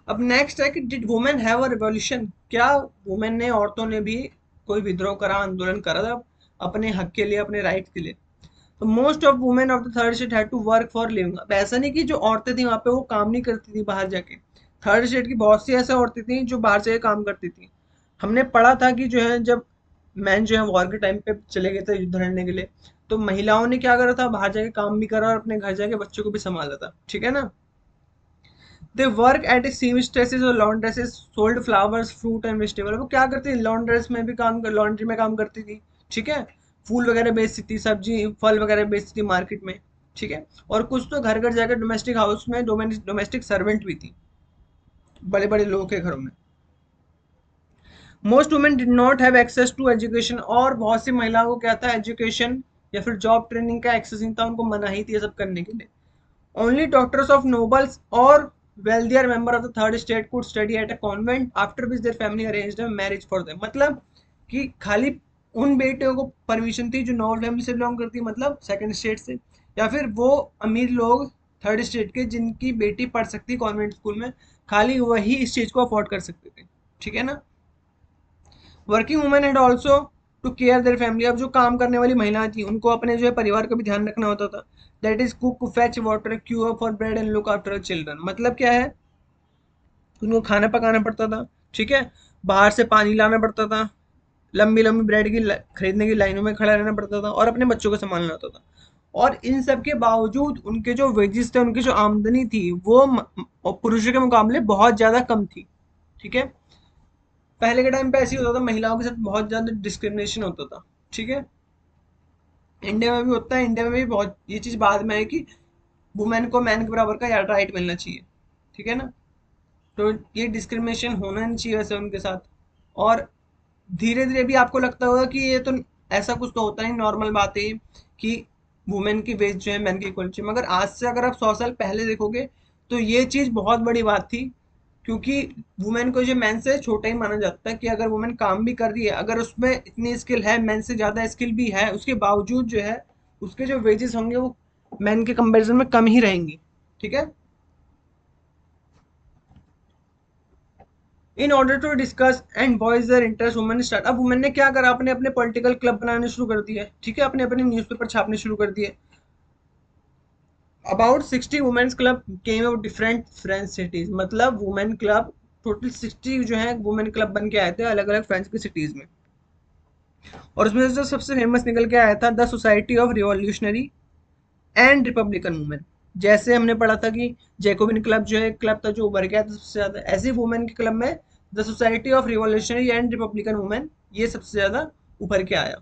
अब नेक्स्ट है कि did women have a revolution. क्या वुमेन ने, औरतों ने भी कोई विद्रोह करा, आंदोलन करा था अपने हक के लिए, अपने राइट के लिए। तो most of women of the third state had to work for living. अब ऐसा नहीं कि जो औरतें थी वहां पे वो काम नहीं करती थी बाहर जाके। थर्ड स्टेट की बहुत सी ऐसे औरतें थी जो बाहर जाके काम करती थी। हमने पढ़ा था कि जो है, जब मैन जो है वॉर के टाइम पे चले गए थे युद्ध लड़ने के लिए, तो महिलाओं ने क्या करा था, बाहर जाके काम भी करा और अपने घर जाके बच्चों को भी संभाला था, ठीक है ना। They work at a seamstresses और laundresses, sold flowers fruit and vegetable. वो क्या करती थी, लॉन्ड्रेस में भी काम कर, लॉन्ड्री में काम करती थी, ठीक है। फूल वगैरह बेचती थी, सब्जी फल वगैरह बेचती थी मार्केट में, ठीक है। और कुछ तो घर घर जाकर डोमेस्टिक हाउस में डोमेस्टिक सर्वेंट भी थी, बड़े बड़े लोगों के घरों में। Most women did not have access to education, और बहुत सी महिलाओं को क्या था, एजुकेशन या फिर जॉब ट्रेनिंग का एक्सेस नहीं था, उनको मना ही थी ये सब करने के लिए। ओनली डॉक्टर्स ऑफ नोबल्स और wealthier member of the third state could study at a convent, after which their family arranged a marriage for them। मतलब कि खाली उन बेटियों को परमिशन थी जो नॉबल फैमिली से बिलोंग करती, मतलब सेकंड स्टेट से, या फिर वो अमीर लोग थर्ड स्टेट के जिनकी बेटी पढ़ सकती कॉन्वेंट स्कूल में, खाली वही इस चीज को अफोर्ड कर सकते थे, ठीक है ना। Working women had also to care their family. अब जो काम करने वाली महिलाएं थी उनको अपने जो है परिवार का भी ध्यान रखना होता था। That is cook, fetch water, Q up for bread and look after children. मतलब क्या है, उनको खाना पकाना पड़ता था, ठीक है, बाहर से पानी लाना पड़ता था, लंबी लंबी ब्रेड की खरीदने की लाइनों में खड़ा रहना पड़ता था, और अपने बच्चों को संभालना होता था। और इन सब के बावजूद उनके जो वेजेस थे, उनकी जो आमदनी थी वो पुरुषों के मुकाबले बहुत ज्यादा कम थी, ठीक है। पहले के टाइम पे ऐसे ही होता था, महिलाओं के साथ बहुत ज्यादा डिस्क्रिमिनेशन होता था, ठीक है। इंडिया में भी होता है, इंडिया में भी बहुत ये चीज बाद में है कि वुमेन को मैन के बराबर का राइट मिलना चाहिए, ठीक है ना। तो ये डिस्क्रिमिनेशन होना नहीं चाहिए वैसे उनके साथ। और धीरे धीरे भी आपको लगता होगा कि ये तो ऐसा कुछ तो होता नहीं, नॉर्मल बात है कि वुमेन की वेज जो है मैन की इक्वल चाहिए, मगर आज से अगर आप 100 साल पहले देखोगे तो ये चीज बहुत बड़ी बात थी। क्योंकि वुमेन को जो मैन से छोटा ही माना जाता है, कि अगर वुमेन काम भी कर रही है, अगर उसमें इतनी स्किल है, मैन से ज्यादा स्किल भी है, उसके बावजूद जो है उसके जो वेजेस होंगे वो मैन के कंपैरिजन में कम ही रहेंगी, ठीक है। In order to discuss and voice their interest, women start. अब वुमेन ने क्या करा, अपने अपने पॉलिटिकल क्लब बनाने शुरू कर दिए, ठीक है, अपने अपने न्यूज़पेपर छापने शुरू कर दिए। About 60 women's club came of different French cities. मतलब वुमेन क्लब टोटल 60 जो है वुमेन क्लब बन के आए थे अलग अलग फ्रेंच की सिटीज में। और उसमें से जो सबसे फेमस निकल के आया था, the society of revolutionary and republican women. जैसे हमने पढ़ा था कि जैकोबिन क्लब जो है क्लब था जो उभर गया था सबसे ज्यादा, ऐसे वुमेन के क्लब में the society of revolutionary and republican women ये सबसे ज्यादा उभर के आया।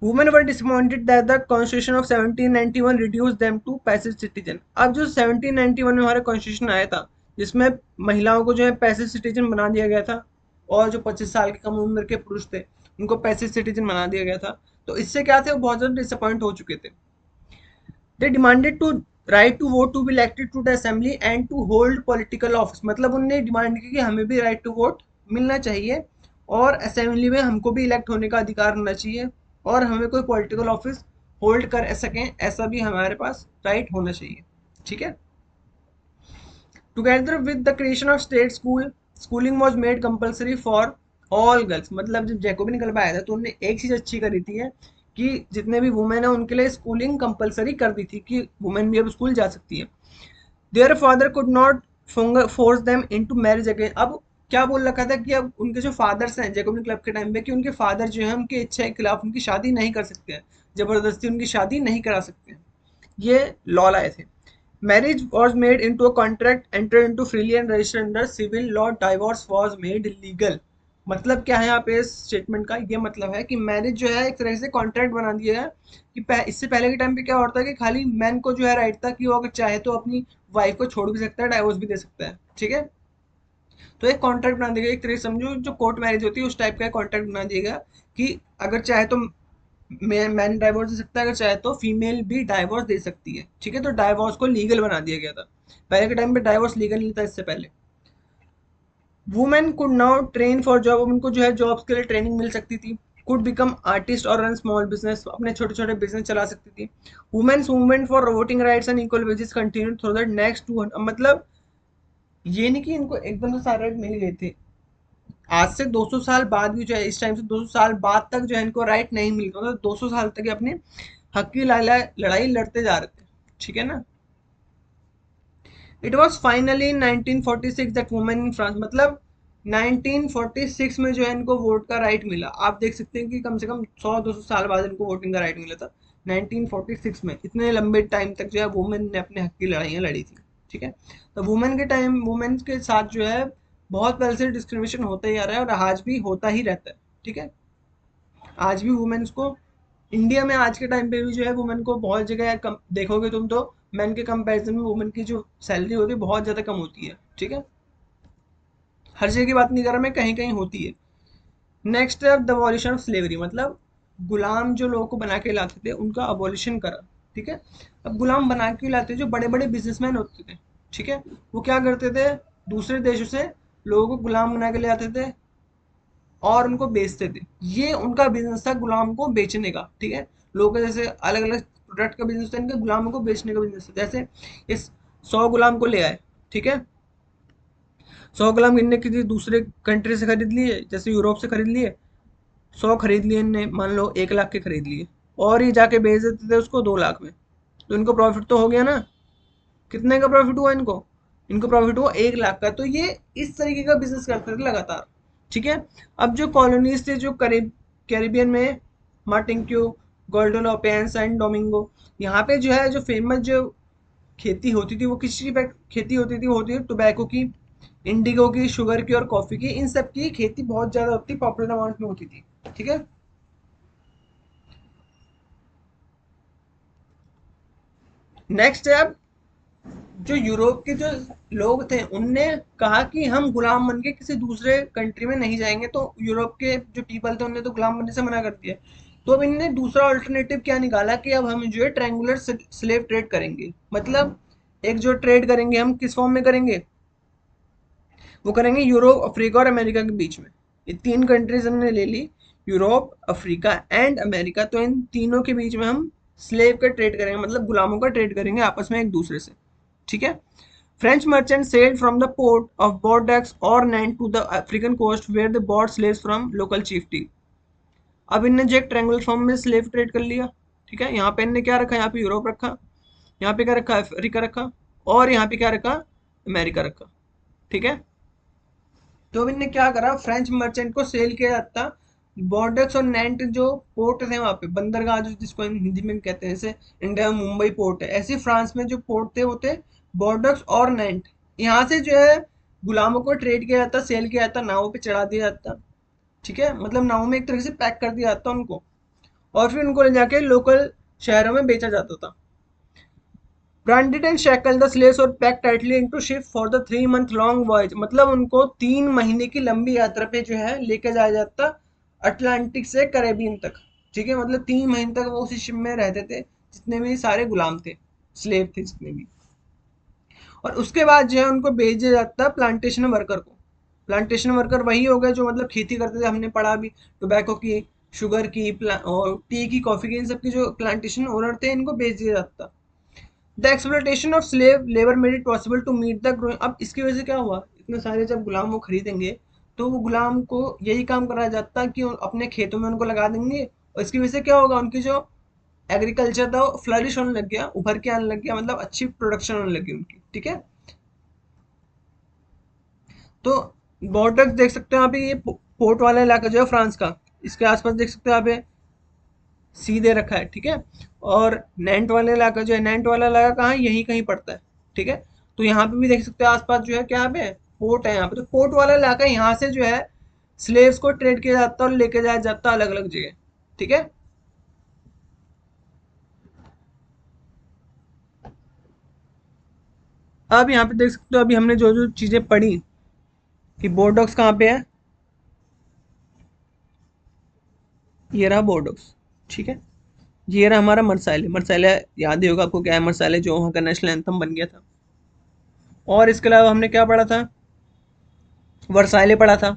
Women were disappointed that the constitution of 1791 reduce them to passive citizen. अब जो 1791 में हमारा कॉन्स्टिट्यूशन आया था, जिसमें महिलाओं को जो है पैसिव सिटीजन बना दिया गया था, और जो 25 साल के कम उम्र के पुरुष थे उनको पैसिव सिटीजन बना दिया गया था, तो इससे क्या थे, वो बहुत ज्यादा डिसअपॉइंट हो चुके थे। They demanded to right to vote to be elected to the assembly and to hold political office. मतलब उनने डिमांड की कि हमें भी राइट टू वोट मिलना चाहिए, और असेंबली में हमको भी इलेक्ट होने का अधिकार होना चाहिए, और हमें कोई पॉलिटिकल ऑफिस होल्ड कर सकें ऐसा भी हमारे पास राइट होना चाहिए, ठीक है। Together with the creation of state school, schooling was made compulsory for all girls. मतलब जब जैकोबिन क्लब आया था तो उन्होंने एक चीज अच्छी करी थी है कि जितने भी वुमेन है उनके लिए स्कूलिंग कंपलसरी कर दी थी, कि वुमेन भी अब स्कूल जा सकती है। Their father could not force them into marriage again. अब क्या बोल रखा था कि अब उनके जो फादर्स हैं जैकोबिन क्लब के टाइम पे, कि उनके फादर जो है उनकी इच्छा के खिलाफ उनकी शादी नहीं कर सकते हैं, जबरदस्ती उनकी शादी नहीं करा सकते हैं, ये लॉ लाए थे। Marriage was made into a contract enter into freely and register under civil law, divorce was made legal. मतलब क्या है यहाँ पे इस स्टेटमेंट का, ये मतलब है कि मैरिज जो है एक तरह से कॉन्ट्रैक्ट बना दिया है, कि इससे पहले के टाइम पे क्या होता है कि खाली मैन को जो है राइट था कि वो अगर चाहे तो अपनी वाइफ को छोड़ भी सकता है, डाइवोर्स भी दे सकता है, ठीक है। तो एक कॉन्ट्रैक्ट बना दिया गया, एक तरह से समझो जो कोर्ट मैरिज होती है उस टाइप का कॉन्ट्रैक्ट बना दिया गया, कि अगर चाहे तो मैन डाइवोर्स दे सकता है, अगर चाहे तो फीमेल भी डाइवोर्स दे सकती है, ठीक है। तो डाइवोर्स को लीगल बना दिया गया था, पहले के टाइम पे डाइवोर्स लीगल नहीं था इससे पहले। Women could now train for job, उनको जो है जॉब्स के लिए ट्रेनिंग मिल सकती थी। कुड बिकम आर्टिस्ट और रन स्मॉल बिजनेस, अपने छोटे छोटे बिजनेस चला सकती थी। Women's movement for voting rights and equal wages continue through the next 200। मतलब ये नहीं कि इनको एकदम से सारे राइट मिल गए थे, आज से 200 साल बाद भी जो है, इस टाइम से 200 साल बाद तक जो है इनको राइट नहीं मिल रहा था, 200 साल तक ये अपने हक की लड़ाई लड़ते जा रहे थे, ठीक है ना। It was finally in 1946 that women in France. मतलब 1946 में जो है इनको वोट का राइट मिला। आप देख सकते हैं कि कम से कम 100-200 साल बाद इनको वोटिंग का राइट मिला था 1946 में। इतने लंबे टाइम तक जो है वुमेन ने अपने हक की लड़ाइयाँ लड़ी थी। ठीक है, तो वुमेन के साथ जो है बहुत पहले से डिस्क्रिमिनेशन होता ही आ रहा है और आज भी होता ही रहता है। ठीक है, आज भी वुमेन्स को इंडिया में आज के टाइम पे भी जो है वुमेन को बहुत जगह कम देखोगे तुम, तो मैन के कंपैरिजन में वुमेन की जो सैलरी होती है बहुत ज़्यादा कम होती है। ठीक है, हर जगह की बात नहीं कर रहा मैं, कहीं कहीं होती है। नेक्स्ट है द अबॉलिशन ऑफ स्लेवरी, मतलब गुलाम जो लोगों को बना के लाते थे उनका अबॉलिशन करा। ठीक है, अब गुलाम बना के लाते जो बड़े बड़े बिजनेसमैन होते थे, ठीक है, वो क्या करते थे, दूसरे देशों से लोगों को गुलाम बना के ले आते थे और उनको बेचते थे। ये उनका बिजनेस था, गुलाम को बेचने का। ठीक है, लोगों का जैसे अलग अलग प्रोडक्ट का बिजनेस था, इनका गुलामों को बेचने का बिजनेस था। जैसे इस 100 गुलाम को ले आए, ठीक है, 100 गुलाम इनने किसी दूसरे कंट्री से खरीद लिए, जैसे यूरोप से खरीद लिए, 100 खरीद लिए इनने, मान लो 1 लाख के खरीद लिए, और ये जाके बेच देते थे उसको 2 लाख में, तो इनको प्रॉफिट तो हो गया ना। कितने का प्रॉफिट हुआ इनको, इनको प्रॉफिट हुआ 1 लाख का। तो ये इस तरीके का बिजनेस करते थे लगातार। ठीक है, अब जो कॉलोनीज थे जो कैरिबियन में, मार्टिन्क्यू, गोल्डोलोप एंड सैंट डोमिंगो, यहाँ पे जो है जो फेमस जो खेती होती थी वो किस चीज़ की खेती होती थी, वो होती है टोबैको की, इंडिगो की, शुगर की और कॉफ़ी की। इन सब की खेती बहुत ज़्यादा होती, पॉपुलर अमाउंट में होती थी। ठीक है, नेक्स्ट है अब जो यूरोप के जो लोग थे उनने कहा कि हम गुलाम बन के किसी दूसरे कंट्री में नहीं जाएंगे, तो यूरोप के जो पीपल थे उन्होंने तो गुलाम बनने से मना कर दिया। तो अब इनने दूसरा अल्टरनेटिव क्या निकाला कि अब हम जो है ट्रायंगुलर स्लेव ट्रेड करेंगे। मतलब एक जो ट्रेड करेंगे हम किस फॉर्म में करेंगे, वो करेंगे यूरोप, अफ्रीका और अमेरिका के बीच में। ये 3 कंट्रीज हमने ले ली, यूरोप, अफ्रीका एंड अमेरिका। तो इन तीनों के बीच में हम स्लेव का ट्रेड करेंगे, मतलब गुलामों का ट्रेड करेंगे आपस में एक दूसरे से। ठीक है, French merchants sailed from the port of Bordeaux or Nantes to the African coast where they bought slaves from local chieftain। अब इनने जो एक ट्रायंगुलर फॉर्म में स्लेव ट्रेड कर लिया। ठीक है, यहाँ पे इनने क्या रखा, यहाँ पे यूरोप रखा, यहाँ पे क्या रखा, अफ्रीका रखा, और यहाँ पे क्या रखा, अमेरिका रखा। ठीक है, तो अब इनने क्या करा, फ्रेंच मर्चेंट को सेल किया जाता। बॉर्डर्स और नेंट जो पोर्ट थे वहाँ पे, बंदरगाह जो जिसको हिंदी में कहते हैं, जैसे इंडिया में मुंबई पोर्ट है, ऐसे फ्रांस में जो पोर्ट थे वो थे बॉर्डर्स और नेंट। यहाँ से जो है गुलामों को ट्रेड किया जाता, सेल किया जाता, नावों पे चढ़ा दिया जाता। ठीक है, मतलब नावों में एक तरीके से पैक कर दिया जाता उनको, और फिर उनको ले जाके लोकल शहरों में बेचा जाता था। Branded and shackle the slaves और pack tightly into ship for the 3 month long voyage, मतलब उनको 3 महीने की लंबी यात्रा पे जो है लेके जाया जाता अटलांटिक से कैरेबियन तक। ठीक है, मतलब 3 महीने तक वो उसी शिप में रहते थे, जितने भी सारे गुलाम थे, स्लेव थे जितने भी। और उसके बाद जो है उनको भेज दिया जाता प्लांटेशन वर्कर को। प्लांटेशन वर्कर वही हो गए जो मतलब खेती करते थे, हमने पढ़ा भी, टोबैको की, शुगर की, और टी की, कॉफी की, इन सब की जो प्लांटेशन ओनर थे इनको भेज दिया जाता। The exploitation of slave labour made it possible to meet the growing. अब इसकी वजह से क्या हुआ, इतने सारे जब गुलाम वो खरीदेंगे तो वो गुलाम को यही काम कराया जाता कि अपने खेतों में उनको लगा देंगे, और इसकी वजह से क्या होगा, उनकी जो एग्रीकल्चर था वो फ्लरिश होने लग गया, उभर के आने लग गया, मतलब अच्छी प्रोडक्शन होने लगी उनकी। ठीक है, तो बॉर्डर देख सकते हो आप, ये पोर्ट वाला इलाका जो है फ्रांस का, इसके आसपास देख सकते हो आप सीधे रखा है। ठीक है, और नेंट वाला इलाका जो है, नेंट वाला इलाका कहाँ है, यहीं कहीं पड़ता है। ठीक है, तो यहाँ पे भी देख सकते हो आसपास जो है क्या है, पोर्ट है यहाँ पे। तो पोर्ट वाला इलाका, यहाँ से जो है स्लेव्स को ट्रेड किया जाता है और लेके जाया जाता अलग अलग जगह। ठीक है, अब यहाँ पे देख सकते हो, अभी हमने जो जो चीजें पढ़ी कि बोर्डॉक्स कहाँ पे है, ये रहा बोर्डॉक्स। ठीक है, ये रहा हमारा मरसाइले। मरसाइले याद ही होगा आपको क्या है, मरसाइले जो वहाँ का नेशनल एंथम बन गया था। और इसके अलावा हमने क्या पढ़ा था, वर्साइले पढ़ा था।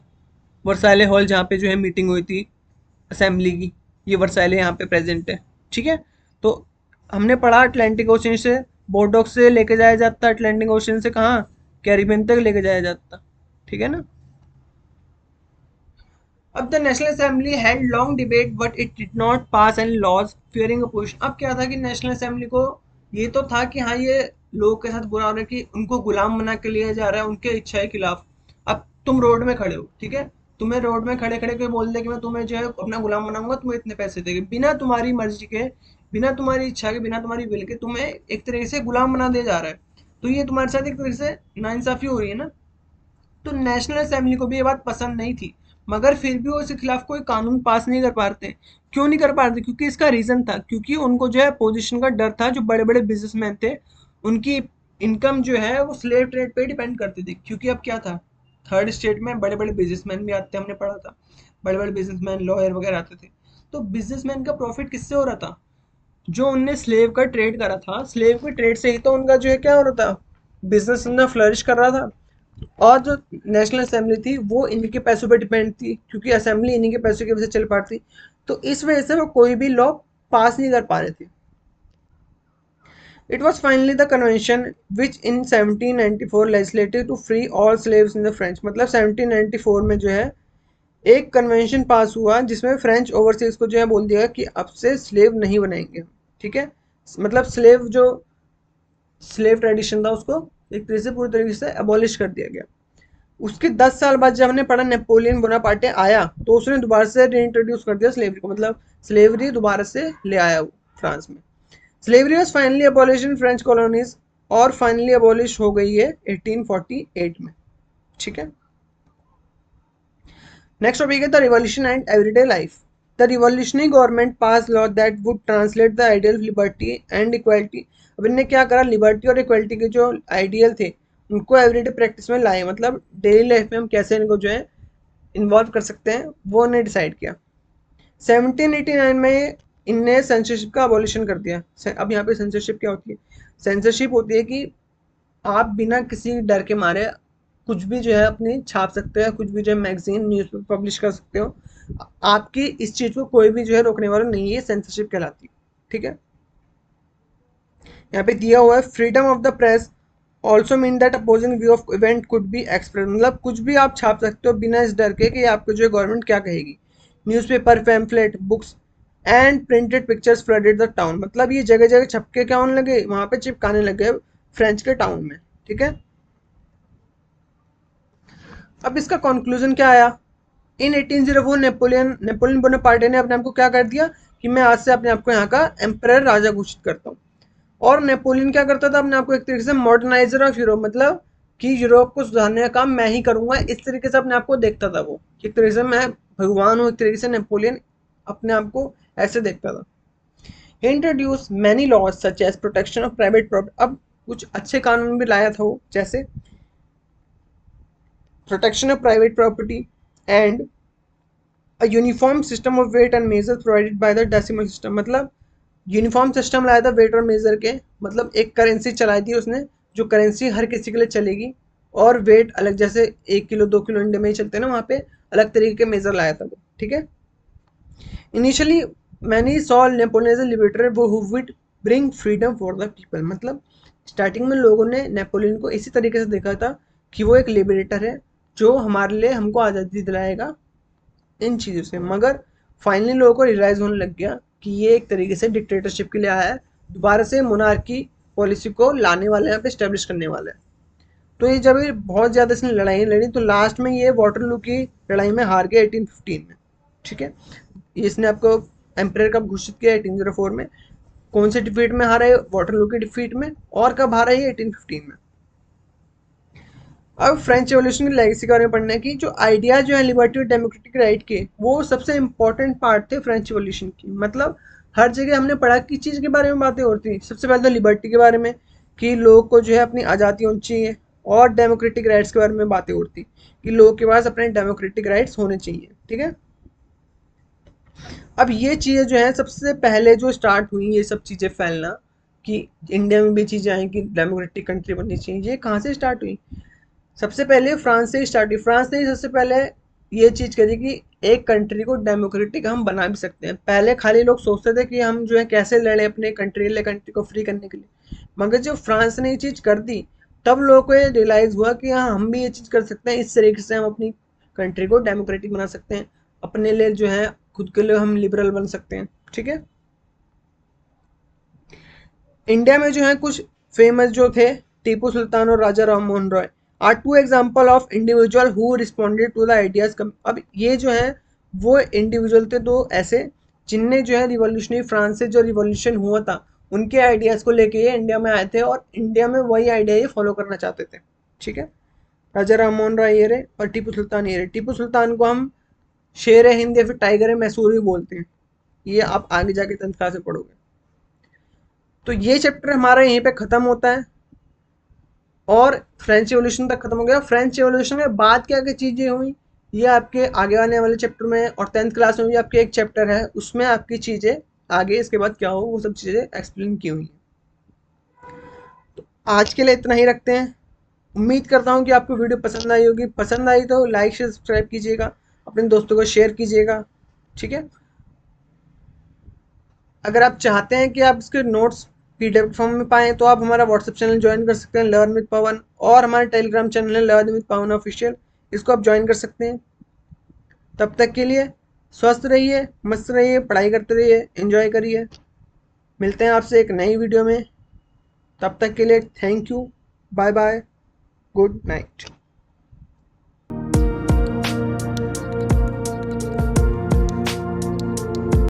वर्साइले हॉल जहाँ पे जो है मीटिंग हुई थी असेंबली की, ये वर्साइले यहाँ पे प्रेजेंट है। ठीक है, तो हमने पढ़ा अटलांटिक ओशन से, बोर्डोक से लेके जाया जाता, अटलांटिक ओशन से कहाँ, कैरिबियन तक लेके जाया जाता। ठीक है ना। अब the National Assembly had long debate but it did not pass any laws fearing opposition. अब क्या था कि नेशनल असेंबली को ये तो था कि हाँ ये लोगों के साथ बुरा हो रहा है कि उनको गुलाम बना के लिया जा रहा है उनके इच्छा के खिलाफ। अब तुम रोड में खड़े हो, ठीक है, तुम्हें रोड में खड़े खड़े कोई बोल दे कि मैं तुम्हें जो है अपना गुलाम बनाऊंगा, तुम्हें इतने पैसे देंगे, बिना तुम्हारी मर्जी के, बिना तुम्हारी इच्छा के, बिना तुम्हारी विल के तुम्हें एक तरीके से गुलाम बना दिया जा रहा है, तो ये तुम्हारे साथ एक तरीके से नाइंसाफी हो रही है ना। तो नेशनल असेंबली को भी ये बात पसंद नहीं थी, मगर फिर भी वो इसके खिलाफ कोई कानून पास नहीं कर पाते। क्यों नहीं कर पाते? क्योंकि इसका रीजन था, क्योंकि उनको जो है पोजीशन का डर था। जो बड़े बड़े बिजनेसमैन थे, उनकी इनकम जो है वो स्लेव ट्रेड पे डिपेंड करती थी। क्योंकि अब क्या था, थर्ड स्टेट में बड़े बड़े बिजनेसमैन भी आते, हमने पढ़ा था, बड़े बड़े बिजनेसमैन लॉयर वगैरह आते थे। तो बिजनेसमैन का प्रॉफिट किससे हो रहा था? जो उनने स्लेव का ट्रेड करा था, स्लेव के ट्रेड से ही तो उनका जो है क्या हो रहा था, बिजनेस उनका फ्लरिश कर रहा था। और जो नेशनल असेंबली थी वो इन्हीं के पैसों पे डिपेंड थी, क्योंकि असेंबली इन्हीं के पैसों की वजह से चल पाती। तो इस वजह से वो कोई भी लॉ पास नहीं कर पा रहे थे। It was finally the convention which in 1794 legislated to free all slaves in the French. मतलब 1794 में जो है एक कन्वेंशन पास हुआ जिसमें फ्रेंच ओवरसीज को जो है बोल दिया कि अब से स्लेव नहीं बनाएंगे, ठीक है। मतलब स्लेव जो स्लेव ट्रेडिशन था उसको एक तरीके से पूरी तरीके से अबॉलिश कर दिया गया। उसके 10 साल बाद जब हमने पढ़ा नेपोलियन बोनापार्टे आया, तो उसने दोबारा से रीइंट्रोड्यूस कर दिया स्लेवरी को, मतलब स्लेवरी दोबारा से ले आया वो फ्रांस में। Slavery was finally abolish in French colonies, और फाइनली अबॉलिश हो गई है 1848 में, ठीक है। नेक्स्ट टॉपिक है the revolution and everyday life. The revolutionary government pass law that would translate the ideal liberty and equality. अब इन्हें क्या करा, लिबर्टी और इक्वालिटी के जो आइडियल थे उनको एवरीडे प्रैक्टिस में लाए, मतलब डेली लाइफ में हम कैसे इनको जो है इन्वॉल्व कर सकते हैं वो ने डिसाइड किया। 1789 में इनने सेंसरशिप का अबॉलिशन कर दिया। अब यहाँ पे सेंसरशिप क्या होती है? सेंसरशिप होती है कि आप बिना किसी डर के मारे कुछ भी जो है अपनी छाप सकते हो, कुछ भी जो है मैगजीन न्यूज़पेपर पब्लिश कर सकते हो। आपकी इस चीज़ को कोई भी जो है रोकने वाला नहीं है, सेंसरशिप कहलाती है, ठीक है। यहाँ पे दिया हुआ है freedom of the press also mean that opposing view of event could be express. मतलब कुछ भी आप छाप सकते हो बिना इस डर के कि आपको जो है गवर्नमेंट क्या कहेगी। Newspaper, pamphlet, books and printed pictures flooded the town. मतलब ये जगह जगह छपके क्या होने लगे, वहां पे चिपकाने लगे फ्रेंच के टाउन में, ठीक है। अब इसका कंक्लूजन क्या आया? इन 1804 नेपोलियन नेपोलियन बोनापार्टे ने अपने आप को क्या कर दिया कि मैं आज से अपने आप को यहाँ का एम्परर, राजा घोषित करता हूँ। और नेपोलियन क्या करता था अपने आप को एक तरीके से मॉडर्नाइजर ऑफ यूरोप, मतलब कि यूरोप को सुधारने का काम मैं ही करूंगा, इस तरीके से अपने आप को देखता था वो। एक तरीके से मैं भगवान हूँ, एक तरीके से नेपोलियन अपने आप को ऐसे देखता था। Introduce many laws such as protection of private property. अब कुछ अच्छे कानून भी लाया था वो, जैसे protection of private property and a uniform system of weight and measure provided by the decimal system. मतलब यूनिफॉर्म सिस्टम लाया था वेट और मेजर के, मतलब एक करेंसी चलाई थी उसने, जो करेंसी हर किसी के लिए चलेगी, और वेट अलग, जैसे 1 किलो 2 किलो इंडिया में ही चलते हैं ना, वहाँ पे अलग तरीके के मेजर लाया था वो, ठीक है। Initially many saw Napoleon as a liberator वो who would bring freedom for the people. मतलब स्टार्टिंग में लोगों ने नेपोलियन को इसी तरीके से देखा था कि वो एक लिबरेटर है जो हमारे लिए हमको आज़ादी दिलाएगा इन चीज़ों से। मगर फाइनली लोगों को रियलाइज होने लग गया कि ये एक तरीके से डिक्टेटरशिप के लिए आया है, दोबारा से मोनार्की पॉलिसी को लाने वाले हैं, यहाँ पे स्टेब्लिश करने वाले हैं। तो ये जब ये बहुत ज़्यादा इसने लड़ाई लड़ी, तो लास्ट में ये वाटरलू की लड़ाई में हार गया 1815 में, ठीक है। इसने आपको एम्परर कब घोषित किया? 1804 में। कौन से डिफीट में हारा है? वाटरलू की डिफीट में। और कब हारा है? 1815 में। अब फ्रेंच रेवोल्यूशन की लेगेसी के बारे में पढ़ना है कि जो आइडिया जो है लिबर्टी और डेमोक्रेटिक राइट के, वो सबसे इंपॉर्टेंट पार्ट थे फ्रेंच रेवोल्यूशन की। मतलब हर जगह हमने पढ़ा किस चीज़ के बारे में बातें होती थी। सबसे पहले तो लिबर्टी के बारे में कि लोग को जो है अपनी आज़ादी होनी चाहिए, और डेमोक्रेटिक राइट्स के बारे में बातें होती कि लोग के पास अपने डेमोक्रेटिक राइट्स होने चाहिए, ठीक है। अब ये चीज़ें जो है सबसे पहले जो स्टार्ट हुई ये सब चीज़ें फैलना कि इंडिया में भी चीज़ें आई कि डेमोक्रेटिक कंट्री बननी चाहिए, ये कहाँ से स्टार्ट हुई? सबसे पहले फ्रांस से ही स्टार्ट हुई। फ्रांस ने सबसे पहले ये चीज़ करी कि एक कंट्री को डेमोक्रेटिक हम बना भी सकते हैं। पहले खाली लोग सोचते थे कि हम जो है कैसे लड़े अपने कंट्री को फ्री करने के लिए, मगर जब फ्रांस ने ये चीज़ कर दी तब लोगों को ये रियलाइज़ हुआ कि हाँ हम भी ये चीज़ कर सकते हैं, इस तरीके से हम अपनी कंट्री को डेमोक्रेटिक बना सकते हैं, अपने लिए जो है खुद के लिए हम लिबरल बन सकते हैं, ठीक है। इंडिया में जो है कुछ फेमस जो थे टीपू सुल्तान और Raja Ram Mohan Roy. Are two example of individual who responded to the ideas. अब ये जो है वो इंडिविजुअल थे दो ऐसे जिनने जो है रिवॉल्यूशनरी फ्रांस से जो रिवॉल्यूशन हुआ था उनके आइडियाज़ को लेके ये इंडिया में आए थे और इंडिया में वही आइडिया ये फॉलो करना चाहते थे। ठीक है, राजा राममोहन राय ये रहे और टीपू सुल्तान ये रहे। टीपू सुल्तान को हम शेर है हिंद या फिर टाइगर है मैसूर भी बोलते हैं, ये आप आगे जाके 10th क्लास में पढ़ोगे। तो ये चैप्टर हमारा यहीं पे ख़त्म होता है और फ्रेंच रिवॉल्यूशन तक खत्म हो गया। फ्रेंच रिवॉल्यूशन के बाद क्या क्या चीज़ें हुई ये आपके आगे आने वाले चैप्टर में, और 10th क्लास में भी आपके एक चैप्टर है उसमें आपकी चीज़ें आगे इसके बाद क्या हो वो सब चीज़ें एक्सप्लेन की हुई हैं। तो आज के लिए इतना ही रखते हैं। उम्मीद करता हूँ कि आपको वीडियो पसंद आई होगी। पसंद आई तो लाइक शेयर सब्सक्राइब कीजिएगा, अपने दोस्तों को शेयर कीजिएगा। ठीक है, अगर आप चाहते हैं कि आप इसके नोट्स पीडीएफ फॉर्म में पाएँ तो आप हमारा व्हाट्सएप चैनल ज्वाइन कर सकते हैं लर्न विद पवन, और हमारे टेलीग्राम चैनल है लर्न विद पवन ऑफिशियल, इसको आप ज्वाइन कर सकते हैं। तब तक के लिए स्वस्थ रहिए, मस्त रहिए, पढ़ाई करते रहिए, एंजॉय करिए। मिलते हैं आपसे एक नई वीडियो में, तब तक के लिए thank you, bye bye, good night.